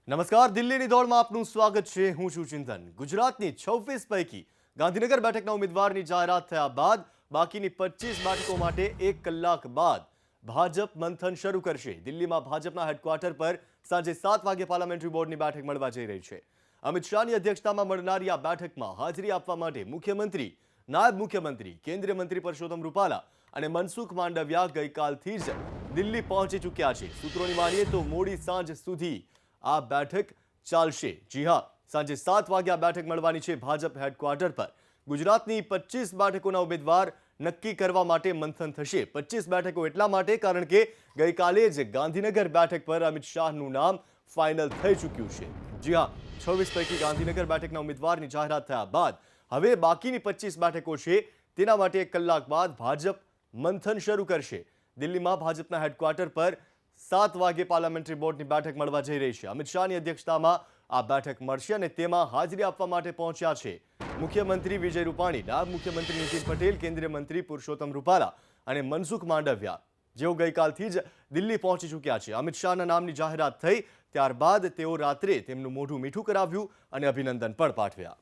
નમસ્કાર, દિલ્હીની દોડમાં આપનું સ્વાગત છે. હું છું ચિંતન. ગુજરાતની 26 પૈકી ગાંધીનગર બેઠકના ઉમેદવારની જાહેરાત થયા બાદ બાકીની 25 બેઠકો માટે 1 કલાક બાદ ભાજપ મંથન શરૂ કરશે. દિલ્હીમાં ભાજપના હેડક્વાર્ટર પર સાંજે 7 વાગે પાર્લામેન્ટરી બોર્ડની બેઠક મળવા જઈ રહી છે. અમિત શાહની અધ્યક્ષતામાં મળનારી આ બેઠકમાં હાજરી આપવા માટે મુખ્યમંત્રી, નાયબ મુખ્યમંત્રી, કેન્દ્રીય મંત્રી પરસોત્તમ રૂપાલા અને મનસુખ માંડવિયા ગઈકાલથી જ દિલ્હી પહોંચી ચૂક્યા છે. સૂત્રોની માનીએ તો મોડી સાંજ સુધી આ બેઠક ચાલશે. જી હા, સાંજે 7 વાગે આ બેઠક મળવાની છે ભાજપ હેડક્વાર્ટર પર. ગુજરાતની 25 બેઠકોના ઉમેદવાર નક્કી કરવા માટે મંથન થશે. 25 બેઠકો એટલા માટે કારણ કે ગઈકાલે જ ગાંધીનગર બેઠક પર અમિત શાહનું નામ ફાઇનલ થઈ ચૂક્યું છે. જી હા, 26 પૈકી ગાંધીનગર બેઠકના ઉમેદવારની જાહેરાત થયા બાદ હવે બાકીની 25 બેઠકો છે તેના માટે 1 કલાક બાદ ભાજપ મંથન શરૂ કરશે. દિલ્હીમાં ભાજપના હેડક્વાર્ટર પર 7 વાગે પાર્લામેન્ટરી બોર્ડની બેઠક મળવા જઈ રહી છે. અમિત શાહની અધ્યક્ષતામાં આ બેઠક મળશે અને તેમાં હાજરી આપવા માટે પહોંચ્યા છે મુખ્યમંત્રી વિજય રૂપાણી, નાયબ મુખ્યમંત્રી નીતિન પટેલ, કેન્દ્રીય મંત્રી પુરુષોત્તમ રૂપાલા અને મનસુખ માંડવિયા, જેઓ ગઈકાલથી જ દિલ્હી પહોંચી ચૂક્યા છે. અમિત શાહના નામની જાહેરાત થઈ ત્યારબાદ તેઓ રાત્રે તેમનું મોઢું મીઠું કરાવ્યું અને અભિનંદન પણ પાઠવ્યા.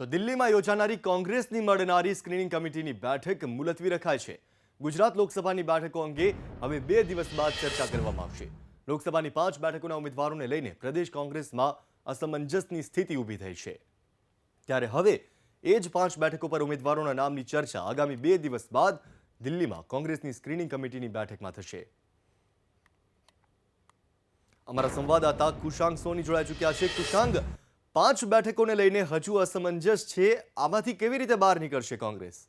તો દિલ્હીમાં યોજાનારી કોંગ્રેસની મળનારી સ્ક્રીનિંગ કમિટીની બેઠક મુલતવી રખાઈ છે. ગુજરાત લોકસભાની બેઠકો અંગે હવે 2 દિવસ બાદ ચર્ચા કરવામાં આવશે. લોકસભાની 5 બેઠકોના ઉમેદવારોને લઈને પ્રદેશ કોંગ્રેસમાં અસમંજસની સ્થિતિ ઊભી થઈ છે. ત્યારે હવે એ જ 5 બેઠકો પર ઉમેદવારોના નામની ચર્ચા આગામી 2 દિવસ બાદ દિલ્હીમાં કોંગ્રેસની સ્ક્રીનિંગ કમિટીની બેઠકમાં થશે. અમારા સંવાદદાતા કુશાંગ સોની જોડાઈ ચૂક્યા છે. કુશાંગ, 5 બેઠકોને લઈને હજુ અસમંજસ છે. આમાંથી કેવી રીતે બહાર નીકળશે કોંગ્રેસ?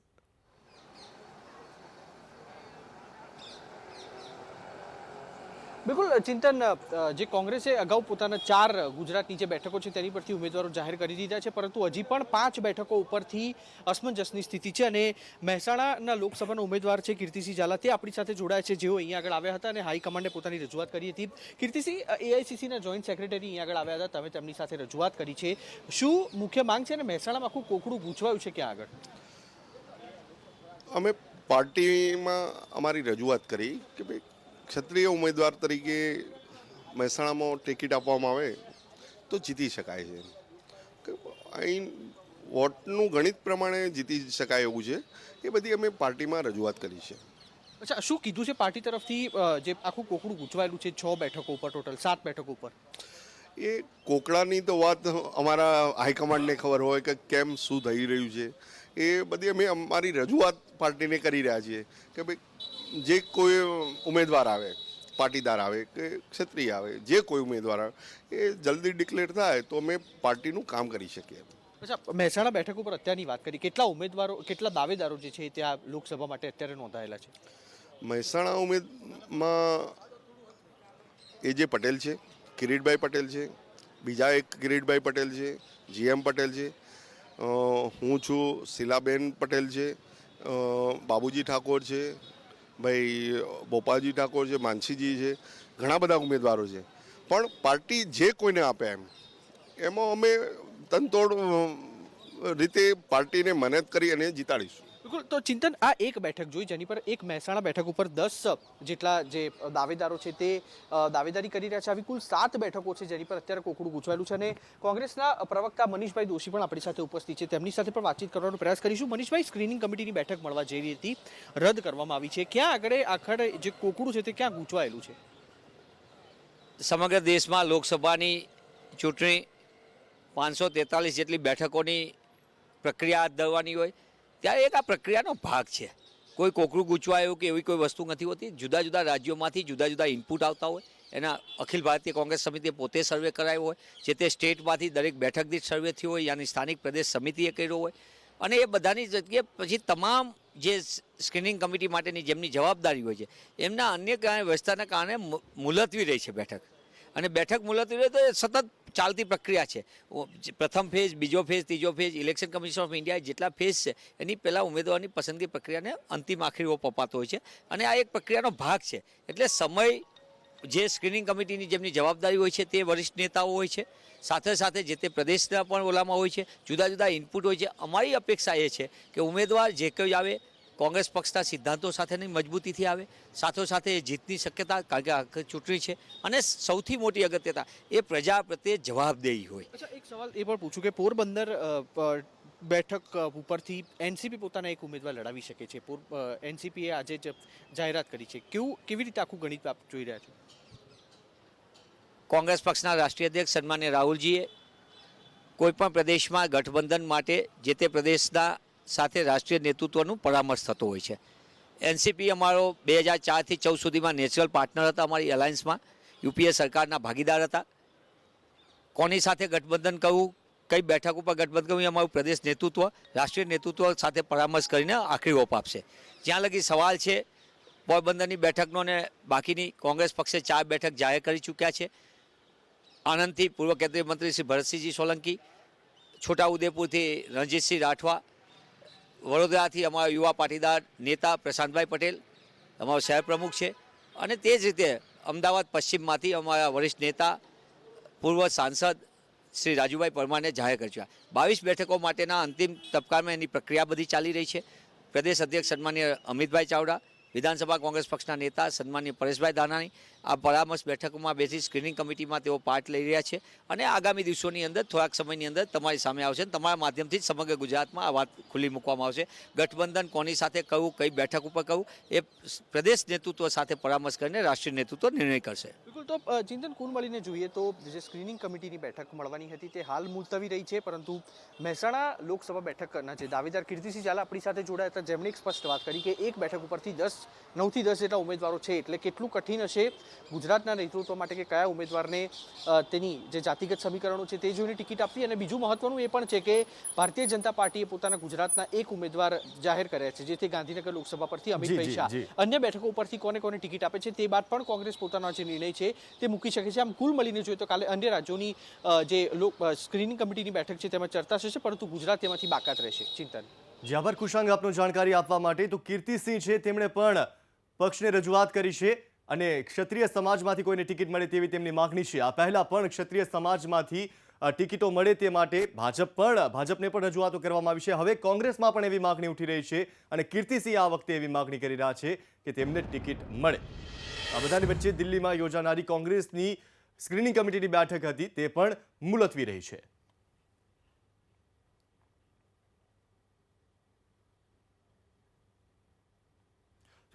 બિલકુલ ચિંતન, જે કોંગ્રેસે અગાઉ પોતાના 4 ગુજરાતની જે બેઠકો છે તેની પરથી ઉમેદવારો જાહેર કરી દીધા છે, પરંતુ હજી પણ 5 બેઠકો ઉપરથી અસમંજસની સ્થિતિ છે. અને મહેસાણાના લોકસભાના ઉમેદવાર છે કીર્તિસિંહ ઝાલા, તે આપણી સાથે જોડાયા છે, જેઓ અહીંયા આગળ આવ્યા હતા અને હાઈકમાન્ડે પોતાની રજૂઆત કરી હતી. કીર્તિસિંહ, એઆઈસીસીના જોઈન્ટ સેક્રેટરી અહીંયા આગળ આવ્યા હતા, તમે તેમની સાથે રજૂઆત કરી છે. શું મુખ્ય માંગ છે અને મહેસાણામાં આખું કોકડું ગૂંચવાયું છે ક્યાં આગળ? અમે પાર્ટીમાં અમારી રજૂઆત કરી કે ભાઈ ક્ષત્રિય ઉમેદવાર તરીકે મહેસાણામાં ટિકિટ આપવામાં આવે તો જીતી શકાય છે. કે અહીં વોટનું ગણિત પ્રમાણે જીતી શકાય એવું છે. એ બધી અમે પાર્ટીમાં રજૂઆત કરી છે. અચ્છા, શું કીધું છે પાર્ટી તરફથી? જે આખું કોકડું ગૂંચવાયેલું છે 6 બેઠકો ઉપર, ટોટલ 7 બેઠકો ઉપર, એ કોકડાની તો વાત અમારા હાઈકમાન્ડને ખબર હોય કે કેમ શું થઈ રહ્યું છે. એ બધી અમે અમારી રજૂઆત પાર્ટીને કરી રહ્યા છીએ કે ભાઈ જે કોઈ ઉમેદવાર આવે, પાટીદાર આવે કે ક્ષત્રિય આવે, જે કોઈ ઉમેદવાર આવે એ જલ્દી ડિક્લેર થાય તો અમે પાર્ટીનું કામ કરી શકીએ. અચ્છા, મહેસાણા બેઠક ઉપર અત્યારની વાત કરી, કેટલા ઉમેદવારો, કેટલા દાવેદારો જે છે ત્યાં લોકસભા માટે અત્યારે નોંધાયેલા છે? મહેસાણા ઉમેદમાં એજે પટેલ છે, કિરીટભાઈ પટેલ છે, બીજા એક કિરીટભાઈ પટેલ છે, જીએમ પટેલ છે, હું છું, શીલાબેન પટેલ છે, બાબુજી ઠાકોર છે, ભાઈ બોપાજી ઠાકોર છે, માનસીજી છે. ઘણા બધા ઉમેદવારો છે, પણ પાર્ટી જે કોઈને આપે એમાં અમે તનતોડ રીતે પાર્ટીને મહેનત કરી અને જીતાડીશું. બિલકુલ. તો ચિંતન, આ એક બેઠક જોઈ જેની પર એક મહેસાણા બેઠક ઉપર 10 જેટલા જે દાવેદારો છે તે દાવેદારી કરી રહ્યા છે. આવી કુલ 7 બેઠકો છે જેની પર અત્યારે કોકડું ગૂંચવાયેલું છે. અને કોંગ્રેસના પ્રવક્તા મનીષભાઈ દોશી પણ આપણી સાથે ઉપસ્થિત છે, તેમની સાથે પણ વાતચીત કરવાનો પ્રયાસ કરીશું. મનીષભાઈ, સ્ક્રીનિંગ કમિટીની બેઠક મળવા જઈ રહી હતી, રદ કરવામાં આવી છે. ક્યાં આગળ આખર જે કોકડું છે તે ક્યાં ગૂંચવાયેલું છે? સમગ્ર દેશમાં લોકસભાની ચૂંટણી 543 જેટલી બેઠકોની પ્રક્રિયા હાથ ધરવાની હોય ત્યારે એક આ પ્રક્રિયાનો ભાગ છે. કોઈ કોકડું ગૂંચવાયું કે એવી કોઈ વસ્તુ નથી હોતી. જુદા જુદા રાજ્યોમાંથી જુદા જુદા ઇનપુટ આવતા હોય. એના અખિલ ભારતીય કોંગ્રેસ સમિતિએ પોતે સર્વે કરાયો હોય, જે તે સ્ટેટમાંથી દરેક બેઠક દીઠ સર્વે થયો હોય, યાની સ્થાનિક પ્રદેશ સમિતિએ કર્યો હોય. અને એ બધાની જગ્યાએ પછી તમામ જે સ્ક્રીનિંગ કમિટી માટેની જેમની જવાબદારી હોય છે એમના અન્ય વ્યવસ્થાના કારણે મુલતવી રહી છે બેઠક. અને બેઠક મુલતવી રહે તો એ સતત ચાલતી પ્રક્રિયા છે. પ્રથમ ફેઝ, બીજો ફેઝ, ત્રીજો phase, election commission of India જેટલા ફેઝ છે એની પહેલાં ઉમેદવારની પસંદગી પ્રક્રિયાને અંતિમ આખરી ઓપ અપાતો હોય છે. અને આ એક પ્રક્રિયાનો ભાગ છે. એટલે સમય જે સ્ક્રીનિંગ કમિટીની જેમની જવાબદારી હોય છે તે વરિષ્ઠ નેતાઓ હોય છે, સાથે સાથે જે તે પ્રદેશના પણ ઓલામાં હોય છે, જુદા જુદા ઇનપુટ હોય છે. અમારી અપેક્ષા એ છે કે ઉમેદવાર જે કોઈ આવે કોંગ્રેસ પક્ષના સિદ્ધાંતો સાથેની મજબૂતીથી આવે, સાથોસાથે જીતની શક્યતા, કારણ કે આ ચૂંટણી છે, અને સૌથી મોટી અગત્યતા એ પ્રજા પ્રત્યે જવાબદેહી હોય. અચ્છા, એક સવાલ એ પણ પૂછું કે પોરબંદર બેઠક ઉપરથી એનસીપી પોતાના એક ઉમેદવાર લડાવી શકે છે. એનસીપીએ આજે જ જાહેરાત કરી છે. કેવી રીતે આખું ગણિત આપ જોઈ રહ્યા છો? કોંગ્રેસ પક્ષના રાષ્ટ્રીય અધ્યક્ષ સન્માન્ય રાહુલજીએ કોઈપણ પ્રદેશમાં ગઠબંધન માટે જે તે પ્રદેશના સાથે રાષ્ટ્રીય નેતૃત્વનું પરામર્શ થતો હોય છે. એનસીપી અમારો 2004થી 14 સુધીમાં નેચરલ પાર્ટનર હતા. અમારી એલાયન્સમાં યુપીએ સરકારના ભાગીદાર હતા. કોની સાથે ગઠબંધન કરવું, કઈ બેઠક ઉપર ગઠબંધન કરવું, એ અમારું પ્રદેશ નેતૃત્વ રાષ્ટ્રીય નેતૃત્વ સાથે પરામર્શ કરીને આખરી ઓપ આપશે. જ્યાં લગી સવાલ છે પોરબંદરની બેઠકનો ને બાકીની, કોંગ્રેસ પક્ષે 4 બેઠક જાહેર કરી ચૂક્યા છે. આણંદથી પૂર્વ કેન્દ્રીય મંત્રી શ્રી ભરતસિંહજી સોલંકી, છોટાઉદેપુરથી રણજીતસિંહ રાઠવા, વડોદરાથી અમારા યુવા પાટીદાર નેતા પ્રશાંતભાઈ પટેલ અમારો શહેર પ્રમુખ છે, અને તે જ રીતે અમદાવાદ પશ્ચિમમાંથી અમારા વરિષ્ઠ નેતા પૂર્વ સાંસદ શ્રી રાજુભાઈ પરમારને જાહેર કરી છે. 22 બેઠકો માટેના અંતિમ તબક્કામાં એની પ્રક્રિયા બધી ચાલી રહી છે. પ્રદેશ અધ્યક્ષ સન્માનીય અમિતભાઈ ચાવડા, વિધાનસભા કોંગ્રેસ પક્ષના નેતા સન્માનીય પરેશભાઈ દાનાણી આ પરામર્શ બેઠકોમાં બેસી સ્ક્રીનિંગ કમિટીમાં તેઓ પાર્ટ લઈ રહ્યા છે, અને આગામી દિવસોની અંદર થોડાક સમયની અંદર તમારી સામે આવશે. તમારા માધ્યમથી જ સમગ્ર ગુજરાતમાં આ વાત ખુલ્લી મૂકવામાં આવશે. ગઠબંધન કોની સાથે કરવું, કઈ બેઠક ઉપર કરવું, એ પ્રદેશ નેતૃત્વ સાથે પરામર્શ કરીને રાષ્ટ્રીય નેતૃત્વ નિર્ણય કરશે. બિલકુલ. તો ચિંતન, કુલ મળીને જોઈએ તો જે સ્ક્રીનિંગ કમિટીની બેઠક મળવાની હતી તે હાલ મુલતવી રહી છે, પરંતુ મહેસાણા લોકસભા બેઠકના જે દાવેદાર કીર્તિસિંહ ઝાલા આપણી સાથે જોડાયા હતા, જેમણે એક સ્પષ્ટ વાત કરી કે એક બેઠક ઉપરથી 9 થી 10 જેટલા ઉમેદવારો છે, એટલે કેટલું કઠિન હશે ગુજરાતના નેતૃત્વ માટે કે કયા ઉમેદવારને તેની જે જાતિગત સમીકરણો છે તે જોઈને ટિકિટ આપવી. અને બીજું મહત્વનું એ પણ છે કે ભારતીય જનતા પાર્ટીએ પોતાના ગુજરાતના એક ઉમેદવાર જાહેર કર્યા છે, જેથી ગાંધીનગર લોકસભા પરથી અમિતભાઈ શાહ. અન્ય બેઠકો ઉપરથી કોને કોને ટિકિટ આપે છે તે બાદ પણ કોંગ્રેસ પોતાનો જે નિર્ણય છે તે મૂકી શકે છે. આમ કુલ મળીને જોઈએ તો કાલે અન્ય રાજ્યોની જે સ્ક્રીનિંગ કમિટીની બેઠક છે તેમાં ચર્ચા થશે, પરંતુ ગુજરાત તેમાંથી બાકાત રહેશે. ચિંતન. જી આભાર કુશાંગ આપનો જાણકારી આપવા માટે. તો કીર્તિસિંહ છે તેમણે પણ પક્ષને રજૂઆત કરી છે અને ક્ષત્રિય સમાજમાંથી કોઈને ટિકિટ મળે તેવી તેમની માગણી છે. આ પહેલા પણ ક્ષત્રિય સમાજમાંથી ટિકિટો મળે તે માટે ભાજપને પણ રજૂઆતો કરવામાં આવી છે. હવે કોંગ્રેસમાં પણ એવી માગણી ઉઠી રહી છે અને કીર્તિસિંહ આ વખતે એવી માગણી કરી રહ્યા છે કે તેમને ટિકિટ મળે. આ બધાની વચ્ચે દિલ્હીમાં યોજાનારી કોંગ્રેસની સ્ક્રીનિંગ કમિટીની બેઠક હતી તે પણ મુલતવી રહી છે.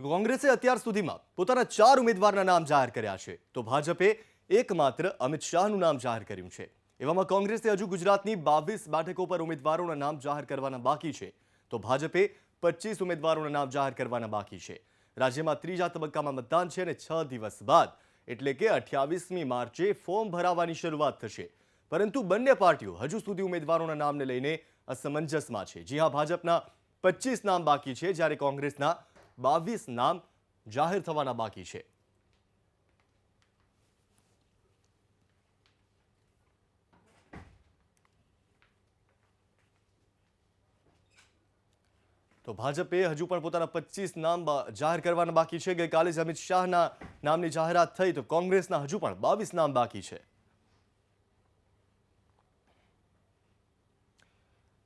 કોંગ્રેસે અત્યાર સુધીમાં પોતાના 4 ઉમેદવારના નામ જાહેર કર્યા છે, તો ભાજપે એકમાત્ર અમિત શાહનું નામ જાહેર કર્યું છે. એવામાં કોંગ્રેસે હજુ ગુજરાતની 22 બેઠકો પર ઉમેદવારોના નામ જાહેર કરવાના બાકી છે, તો ભાજપે 25 ઉમેદવારોના નામ જાહેર કરવાના બાકી છે. રાજ્યમાં 3જા તબક્કામાં મતદાન છે અને 6 દિવસ બાદ એટલે કે 28મી માર્ચે ફોર્મ ભરાવાની શરૂઆત થશે. પરંતુ બંને પાર્ટીઓ હજુ સુધી ઉમેદવારોના નામને લઈને અસમંજસમાં છે. જી હા, ભાજપના 25 નામ બાકી છે, જ્યારે કોંગ્રેસના 22 નામ જાહેર થવાના બાકી છે. તો ભાજપે હજુ પણ પોતાના 25 નામ જાહેર કરવાના બાકી છે. ગઈકાલે જ અમિત શાહના નામની જાહેરાત થઈ, તો કોંગ્રેસના હજુ પણ 22 નામ બાકી છે.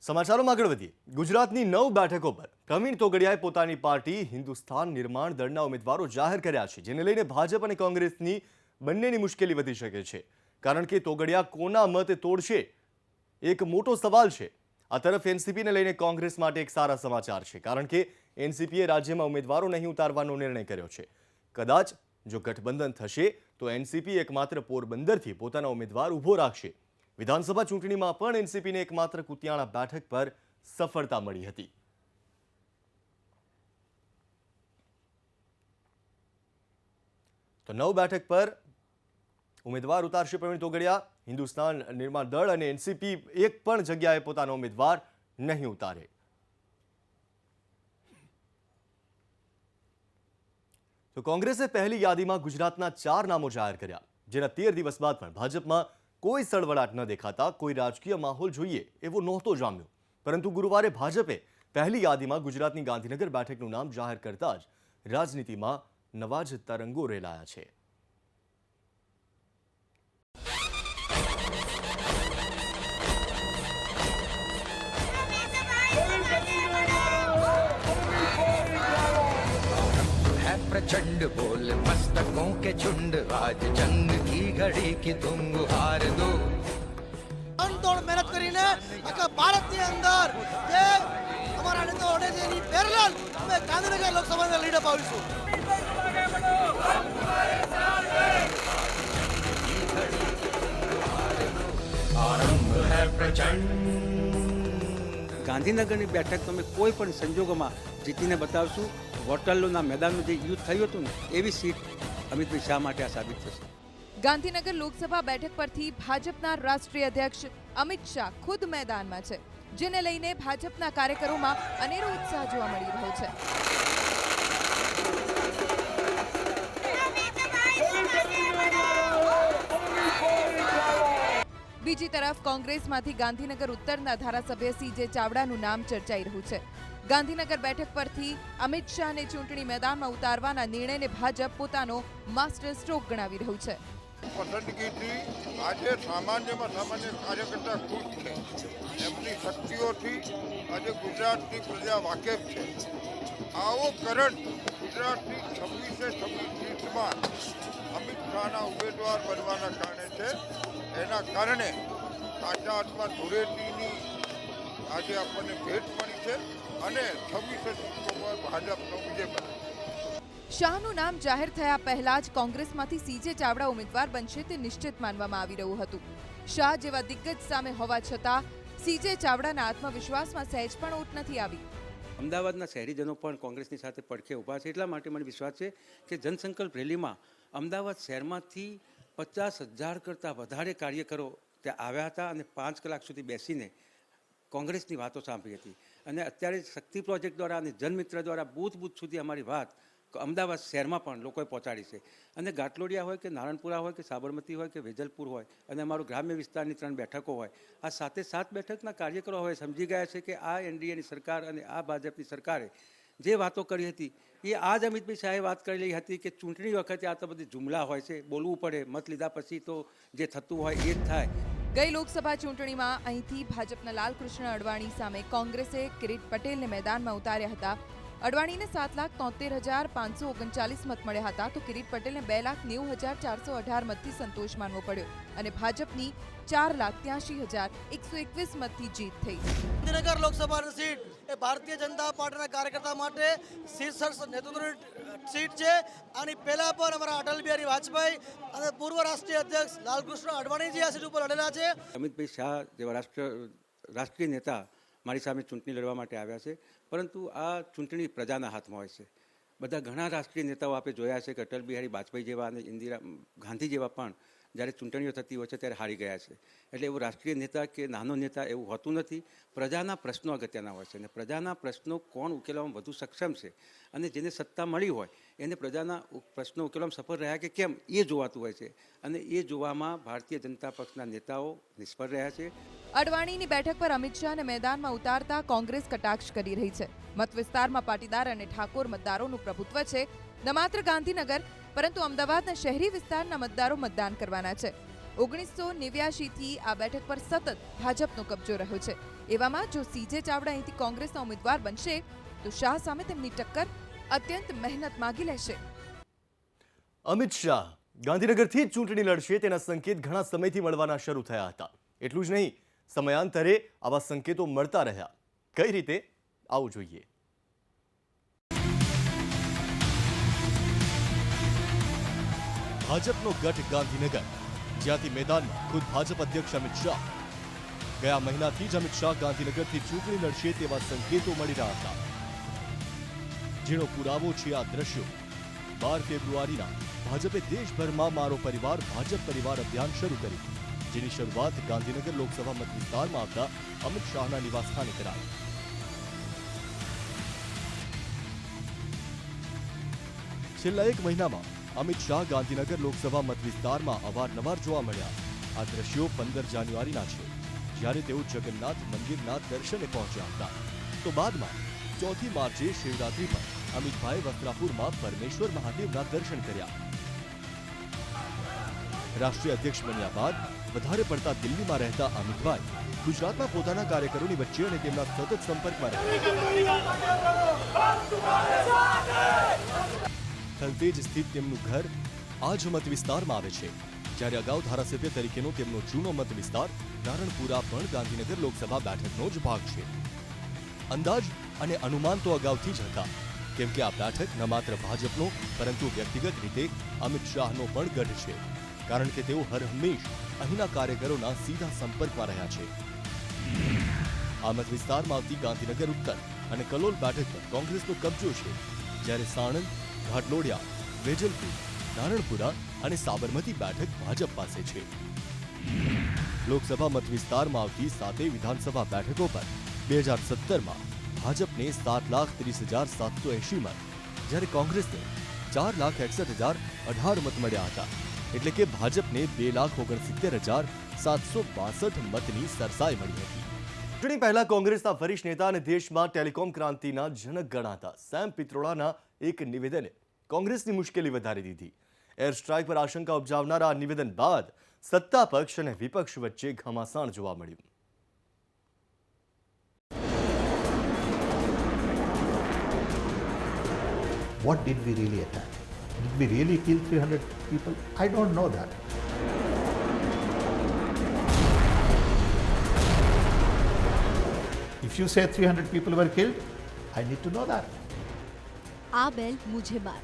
સમાચારોમાં આગળ વધીએ. ગુજરાતની 9 બેઠકો પર પ્રવીણ તોગડિયાએ પોતાની પાર્ટી હિન્દુસ્તાન નિર્માણ દળના ઉમેદવારો જાહેર કર્યા છે, જેને લઈને ભાજપ અને કોંગ્રેસની બંનેની મુશ્કેલી વધી શકે છે. કારણ કે તોગડિયા કોના મત તોડશે એક મોટો સવાલ છે. આ તરફ એનસીપીને લઈને કોંગ્રેસ માટે એક સારા સમાચાર છે, કારણ કે એનસીપીએ રાજ્યમાં ઉમેદવારો નહીં ઉતારવાનો નિર્ણય કર્યો છે. કદાચ જો ગઠબંધન થશે તો એનસીપી એકમાત્ર પોરબંદરથી પોતાના ઉમેદવાર ઊભો રાખશે. વિધાનસભા ચૂંટણીમાં પણ એનસીપીને એકમાત્ર કુતિયાણા બેઠક પર સફળતા મળી હતી. તો 9 બેઠક પર ઉમેદવાર ઉતારશે પ્રવીણ તોગડિયા. હિન્દુસ્તાન નિર્માણ દળ અને એનસીપી એક પણ જગ્યાએ પોતાનો ઉમેદવાર નહીં ઉતારે. તો કોંગ્રેસે પહેલી યાદીમાં ગુજરાતના 4 નામો જાહેર કર્યા, જેના 13 દિવસ બાદ પણ ભાજપમાં કોઈ સળવળાટ ન દેખાતા કોઈ રાજકીય માહોલ જોઈએ એવો નહોતો જામ્યો. પરંતુ ગુરુવારે ભાજપે પહેલી યાદીમાં ગુજરાતની ગાંધીનગર બેઠકનું નામ જાહેર કરતા જ રાજનીતિમાં નવા જ તરંગો રેલાયા છે. प्रचंड बोल मस्तकों के झुंड आज जंग की घड़ी की तुम हार दो અનતોડ મહેનત કરીને આખા ભારતની અંદર જે અમારા નેતાઓ છે એની પેરેલલ અમે ગાંધીનગર લોકસભાને લીડ અપાવીશું. आरंभ है प्रचंड ગાંધીનગરની બેઠક તમે કોઈ પણ સંજોગોમાં જીતીને બતાવશું. વોટરલૂના મેદાનનું જે યુદ્ધ થયું હતું ને એવી સીટ અમિતભાઈ શાહ માટે આ સાબિત થશે. ગાંધીનગર લોકસભા બેઠક પરથી ભાજપના રાષ્ટ્રીય અધ્યક્ષ અમિત શાહ ખુદ મેદાનમાં છે, જેને લઈને ભાજપના કાર્યકરોમાં અનેરો ઉત્સાહ જોવા મળી રહ્યો છે. બીજી તરફ કોંગ્રેસમાંથી ગાંધીનગર ઉત્તરના ધારાસભ્ય CJ ચાવડાનું નામ ચર્ચાઈ રહ્યું છે. ગાંધીનગર બેઠક પરથી અમિત શાહને ચૂંટણી મેદાનમાં ઉતારવાના નિર્ણયને ભાજપ પોતાનો માસ્ટર સ્ટ્રોક ગણાવી રહ્યું છે. પસંદગીથી આજે સામાન્યમાં સામાન્ય કાર્યકર્તા ખુશ છે. એમની શક્તિઓથી આજે ગુજરાતની પ્રજા વાકેફ છે. આવો કરંટ ગુજરાતની 26 સીટમાં અમિત શાહના ઉમેદવાર બનવાના કારણે છે. એના કારણે કાચા હાથમાં ધૂળેટીની આજે આપણને ભેટ મળી છે અને 26 સીટોમાં ભાજપનો વિજય બન્યો. શાહનું નામ જાહેર થયા પહેલા જ કોંગ્રેસમાંથી CJ ચાવડા ઉમેદવાર બનશે તે નિશ્ચિત માનવામાં આવી રહ્યું હતું. શાહ જેવા દિગ્ગજ સામે હોવા છતાં CJ ચાવડાના આત્મવિશ્વાસમાં સહેજ પણ ઓટ નથી આવી. અમદાવાદના શહેરીજનો પણ કોંગ્રેસની સાથે પડખે ઊભા છે. એટલા માટે મને વિશ્વાસ છે કે જનસંકલ્પ રેલીમાં અમદાવાદ શહેરમાંથી 50,000 કરતાં વધારે કાર્યકરો ત્યાં આવ્યા હતા અને 5 કલાક સુધી બેસીને કોંગ્રેસની વાતો સાંભળી હતી. અને અત્યારે શક્તિ પ્રોજેક્ટ દ્વારા અને જનમિત્ર દ્વારા બૂથ સુધી અમારી વાત અમદાવાદ શહેરમાં પણ લોકોએ પહોંચાડી છે. અને ગાટલોડિયા હોય કે નારણપુરા હોય કે સાબરમતી હોય કે વેજલપુર હોય અને અમારું ગ્રામ્ય વિસ્તારની 3 બેઠકો હોય, આ 7 બેઠકના કાર્યકરો હવે સમજી ગયા છે કે આ NDAની સરકાર અને આ ભાજપની સરકારે જે વાતો કરી હતી એ આજ અમિતભાઈ શાહે વાત કરેલી હતી કે ચૂંટણી વખતે આ તો બધી જુમલા હોય છે, બોલવું પડે, મત લીધા પછી તો જે થતું હોય એ જ થાય. ગઈ લોકસભા ચૂંટણીમાં અહીંથી ભાજપના લાલકૃષ્ણ અડવાણી સામે કોંગ્રેસે કિરીટ પટેલને મેદાનમાં ઉતાર્યા હતા. અડવાણીને 7,73,539 મત મળ્યા હતા તો કિરીટ પટેલને 2,90,418 મતથી સંતોષ માનવો પડ્યો અને ભાજપની 4,83,121 મતથી જીત થઈ. ગાંધીનગર લોકસભાની સીટ એ ભારતીય જનતા પાર્ટીના કાર્યકર્તા માટે શીર્ષ નેતૃત્વની સીટ છે. આની પહેલા પણ અમારા અટલ બિહારી વાજપેયી અને પૂર્વ રાષ્ટ્રીય અધ્યક્ષ લાલકૃષ્ણ અડવાણીજી આ સીટ ઉપર લડેલા છે. અમિતભાઈ શાહ જેવા રાષ્ટ્રીય નેતા મારી સામે ચૂંટણી લડવા માટે આવ્યા છે, પરંતુ આ ચૂંટણી પ્રજાના હાથમાં હોય છે. બધા ઘણા રાષ્ટ્રીય નેતાઓ આપણે જોયા છે કે અટલ બિહારી વાજપેયી જેવા અને ઇન્દિરા ગાંધી જેવા પણ જ્યારે ચૂંટણીઓ થતી હોય છે ત્યારે હારી ગયા છે. એટલે એવું રાષ્ટ્રીય નેતા કે નાનો નેતા એવું હોતું નથી. પ્રજાના પ્રશ્નો અગત્યના હોય છે અને પ્રજાના પ્રશ્નો કોણ ઉકેલવામાં વધુ સક્ષમ છે અને જેને સત્તા મળી હોય એને પ્રજાના પ્રશ્નો ઉકેલવામાં સફળ રહ્યા કે કેમ એ જોવાતું હોય છે અને એ જોવામાં ભારતીય જનતા પક્ષના નેતાઓ નિષ્ફળ રહ્યા છે. અડવાણીની બેઠક પર અમિત શાહને મેદાનમાં ઉતારતા કોંગ્રેસ કટાક્ષ કરી રહી છે. મત વિસ્તારમાં પાટીદાર અને ઠાકોર મતદારોનું પ્રભુત્વ છે. ન માત્ર ગાંધીનગર પરંતુ અમદાવાદના શહેરી વિસ્તારના મતદારો મતદાન કરવાના છે. 1989થી આ બેઠક પર સતત ભાજપનો કબજો રહ્યો છે. એવામાં જો CJ ચાવડા અહીંથી કોંગ્રેસના ઉમેદવાર બનશે તો શાહ સામે તેમની ટક્કર અત્યંત મહેનત માગી લેશે. અમિત શાહ ગાંધીનગરથી જ ચૂંટણી લડશે તેના સંકેત ઘણા સમયથી મળવાના શરૂ થયા હતા. એટલું જ નહીં, સમયાંતરે આવા સંકેતો મળતા રહ્યા. કઈ રીતે, આવું જોઈએ. ભાજપનો ગઢ ગાંધીનગર, જ્યાંથી મેદાનમાં ખુદ ભાજપ અધ્યક્ષ અમિત શાહ. ગયા મહિનાથી જ અમિત શાહ ગાંધીનગરથી ચૂંટણી લડશે તેવા સંકેતો મળી રહ્યા હતા. જેનો પુરાવો છે આ દ્રશ્યો. 12 ફેબ્રુઆરીના ભાજપે દેશભરમાં મારો પરિવાર ભાજપ પરિવાર અભિયાન શરૂ કર્યું, જેની શરૂઆત ગાંધીનગર લોકસભા મત વિસ્તારમાં આવતા અમિત શાહના નિવાસસ્થાને કરાઈ. છેલ્લા 1 મહિનામાં અમિત શાહ ગાંધીનગર લોકસભા મત વિસ્તારમાં અવારનવાર જોવા મળ્યા. આ દ્રશ્યો 15 જાન્યુઆરીના છે, જ્યારે તેઓ જગન્નાથ મંદિરના દર્શને પહોંચ્યા હતા. તો બાદમાં 4 માર્ચે શિવરાત્રી પર અમિતભાઈ વસ્ત્રાપુરમાં પરમેશ્વર મહાદેવના દર્શન કર્યા. રાષ્ટ્રીય અધ્યક્ષ બન્યા બાદ વધારે પડતા દિલ્હીમાં રહેતા અમિતભાઈ ગુજરાતમાં પોતાના કાર્યકરોની વચ્ચે અને તેમના સતત સંપર્કમાં રહ્યા. થલતેજ સ્થિત તેમનું ઘર આ જ મત વિસ્તારમાં આવે છે, જ્યારે અગાઉ ધારાસભ્ય તરીકેનો તેમનો જૂનો મત વિસ્તાર નારણપુરા પણ ગાંધીનગર લોકસભા બેઠકનો જ ભાગ છે. અંદાજ અને અનુમાન તો અગાઉથી જ હતા, કેમ કે આ બેઠક ન માત્ર ભાજપનો પરંતુ વ્યક્તિગત રીતે અમિત શાહનો પણ ગઢ છે, કારણ કે તેઓ હર હંમેશ અહીંના કાર્યકરોના સીધા સંપર્કમાં રહ્યા છે. આ મત વિસ્તારમાં આવતી ગાંધીનગર ઉત્તર અને કલોલ બેઠક પર કોંગ્રેસનો કબજો છે, જ્યારે સાણંદ, ઘાટલોડિયા, વેજલપુર, નારણપુરા અને સાબરમતી બેઠક ભાજપ પાસે છે. લોકસભા મત વિસ્તારમાં આવતી 7 વિધાનસભા બેઠકો પર 2017માં ભાજપને 7,30,780 મત, જ્યારે કોંગ્રેસને 4,61,018 મત મળ્યા હતા. એટલે કે ભાજપને 2,69,762 મતની સરસાઈ મળી હતી. ચૂંટણી પહેલા કોંગ્રેસના વરિષ્ઠ નેતા અને દેશમાં ટેલિકોમ ક્રાંતિના જનક ગણાતા સેમ પિત્રોડાના એક નિવેદને કોંગ્રેસની મુશ્કેલી વધારી દીધી. એર સ્ટ્રાઇક પર આશંકા ઉપજાવનારા આ નિવેદન બાદ સત્તા પક્ષ અને વિપક્ષ વચ્ચે ઘમાસાણ જોવા મળ્યું. What did we really attack? Did we really kill 300 people? I don't know that. If you say 300 people were killed, I need to know that. આ બેલ મુझे માર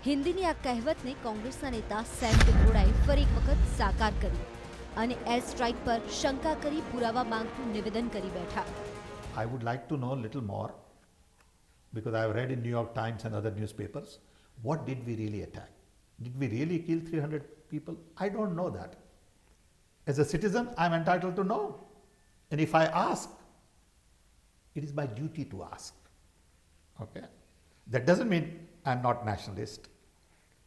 હિન્દીની આ કહેવતને કોંગ્રેસના નેતા સેમ પિત્રોડાએ ફરી એક વખત સાકાર કરી અને એર સ્ટ્રાઇક પર શંકા કરી પુરાવા માંગતું નિવેદન કરી બેઠા. I would like to know a little more, because I have read in New York Times and other newspapers, what did we really attack? Did we really kill 300 people? I don't know that. As a citizen, I am entitled to know. And if I ask, it is my duty to ask. Okay? That doesn't mean I am not nationalist.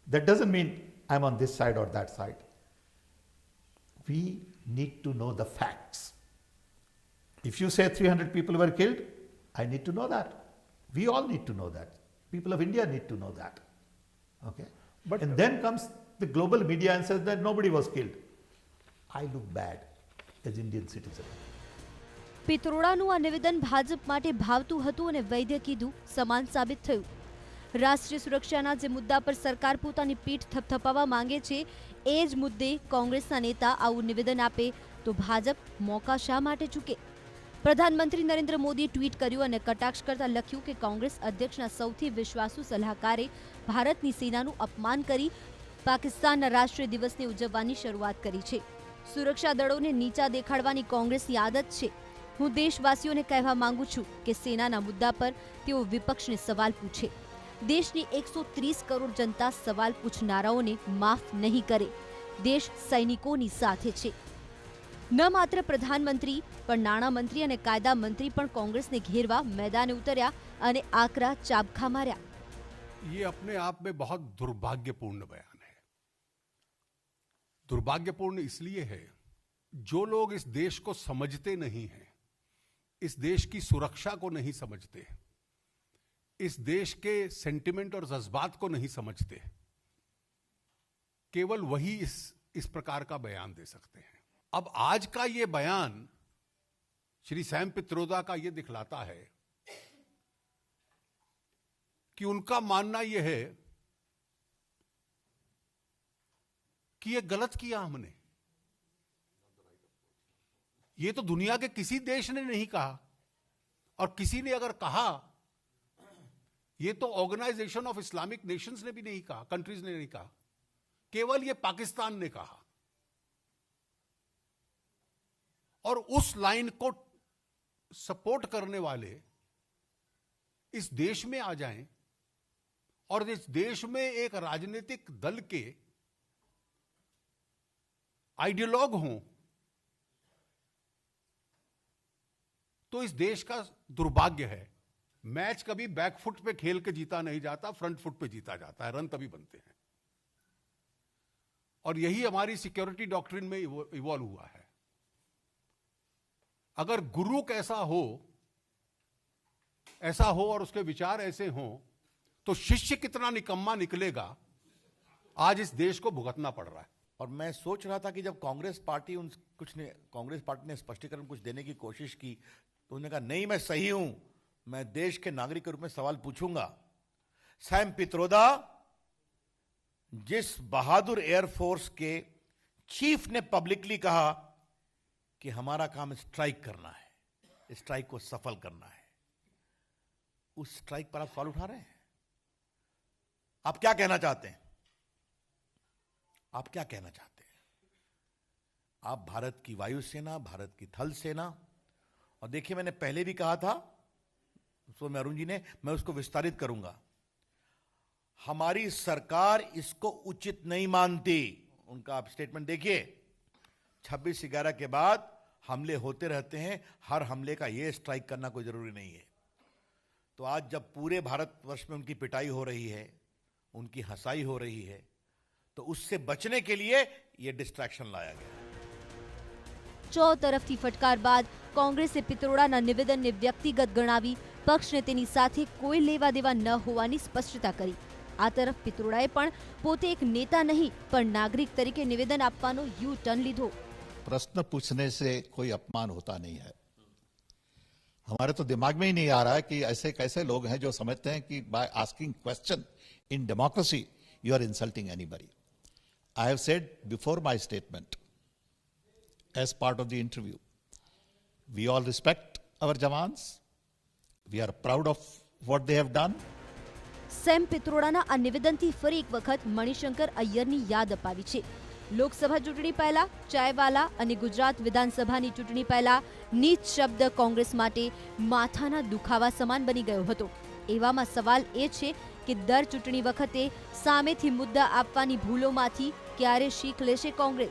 That doesn't mean I am on this side or that side. We need to know the facts. If you say 300 people were killed, I need to know that. We all need to know that. People of India need to know that. Okay? And then comes the global media and says that nobody was killed. I look bad as Indian citizen. પિત્રોડાનું આ નિવેદન ભાજપ માટે ભાવતું હતું અને વૈદ્ય કીધું સમાન સાબિત થયું. રાષ્ટ્રીય સુરક્ષાના જે મુદ્દા પર સરકાર પોતાની પીઠ થપથપાવવા માંગે છે એ જ મુદ્દે કોંગ્રેસના નેતા આવું નિવેદન આપે તો ભાજપ મોકા શા માટે ચૂકે? પ્રધાનમંત્રી નરેન્દ્ર મોદીએ ટ્વીટ કર્યું અને કટાક્ષ કરતા લખ્યું કે કોંગ્રેસ અધ્યક્ષના સૌથી વિશ્વાસુ સલાહકારે ભારતની સેનાનું અપમાન કરી પાકિસ્તાનના રાષ્ટ્રીય દિવસની ઉજવવાની શરૂઆત કરી છે. સુરક્ષા દળોને નીચા દેખાડવાની કોંગ્રેસની આદત છે. હું દેશવાસીઓને કહેવા માંગુ છું કે સેનાના મુદ્દા પર તેઓ વિપક્ષને સવાલ પૂછે. દેશની 130 કરોડ જનતા સવાલ પૂછનારાઓને માફ નહીં કરે. દેશ સૈનિકોની સાથે છે. ન માત્ર પ્રધાનમંત્રી પણ નાણામંત્રી અને કાયદા મંત્રી પણ કોંગ્રેસને ઘેરવા મેદાને ઉતર્યા અને આકરા ચાબખા માર્યા. ये अपने आप में बहुत दुर्भाग्यपूर्ण बयान है. दुर्भाग्यपूर्ण इसलिए है, जो लोग इस देश को समझते नहीं हैं, इस देश की सुरक्षा को नहीं समझते, इस देश के सेंटिमेंट और जज्बात को नहीं समझते, केवल वही इस प्रकार का बयान दे सकते हैं. अब आज का ये बयान श्री सैम पित्रोदा का ये दिखलाता है कि उनका मानना यह है कि ये गलत किया हमने. ये तो दुनिया के किसी देश ने नहीं कहा, और किसी ने अगर कहा, ये तो ऑर्गेनाइजेशन ऑफ इस्लामिक नेशंस ने भी नहीं कहा, कंट्रीज ने नहीं कहा, केवल ये पाकिस्तान ने कहा. और उस लाइन को सपोर्ट करने वाले इस देश में आ जाएं और इस देश में एक राजनीतिक दल के आइडियोलॉग हों, तो इस देश का दुर्भाग्य है. मैच कभी बैकफुट पे खेल के जीता नहीं जाता, फ्रंट फुट पे जीता जाता है. रन तभी बनते हैं. और यही हमारी सिक्योरिटी डॉक्ट्रिन में इवॉल्व हुआ है. अगर गुरु कैसा हो, ऐसा हो और उसके विचार ऐसे हों, तो शिष्य कितना निकम्मा निकलेगा, आज इस देश को भुगतना पड़ रहा है. और मैं सोच रहा था कि जब कांग्रेस पार्टी कांग्रेस पार्टी ने स्पष्टीकरण कुछ देने की कोशिश की, तो उन्होंने कहा नहीं, मैं सही हूं, मैं देश के नागरिक के रूप में सवाल पूछूंगा. सैम पित्रोदा जिस बहादुर एयरफोर्स के चीफ ने पब्लिकली कहा कि हमारा काम स्ट्राइक करना है, स्ट्राइक को सफल करना है, उस स्ट्राइक पर आप सवाल उठा रहे हैं। आप क्या कहना चाहते हैं? आप क्या कहना चाहते हैं? आप भारत की वायुसेना, भारत की थल सेना, और देखिए मैंने पहले भी कहा था, सो में अरुण जी ने, मैं उसको विस्तारित करूंगा। हमारी सरकार इसको उचित नहीं मानती। उनका आप स्टेटमेंट देखिए, 26/11 के बाद हमले होते रहते हैं, हर हमले का ये स्ट्राइक करना कोई जरूरी नहीं है। तो आज जब पूरे भारतवर्ष में उनकी पिटाई हो रही है, उनकी हंसाई हो रही है, तो उससे बचने के लिए ये डिस्ट्रैक्शन लाया गया। ચો તરફથી ફટકાર બાદ કોંગ્રેસે પિત્રોડાના નિવેદનને વ્યક્તિગત ગણાવી પક્ષને તેની સાથે કોઈ લેવા દેવા ન હોવાની સ્પષ્ટતા કરી। આ તરફ પિત્રોડાએ પણ પોતે એક નેતા નહીં પણ નાગરિક તરીકે નિવેદન આપવાનો યુ ટર્ન લીધો। प्रश्न पूछने से कोई अपमान होता नहीं है। हमारे तो दिमाग में ही नहीं आ रहा है कि ऐसे कैसे लोग हैं जो समझते हैं कि by asking question in democracy you are insulting anybody. I have said before my statement as part of the interview, we all respect our jawans, we are proud of what they have done. Sam પિત્રોડાના આ નિવેદનથી ફરી એક વખત મણિશંકર અય્યરની યાદ અપાવી છે। લોકસભા ચૂંટણી પહેલા ચાયવાલા અને ગુજરાત વિધાનસભાની ચૂંટણી પહેલા નીચ શબ્દ કોંગ્રેસ માટે માથાના દુખાવા સમાન બની ગયો હતો। એવામાં સવાલ એ છે કે દર ચૂંટણી વખતે સામેથી મુદ્દા આપવાની ભૂલોમાંથી ક્યારે શીખ લેશે કોંગ્રેસ?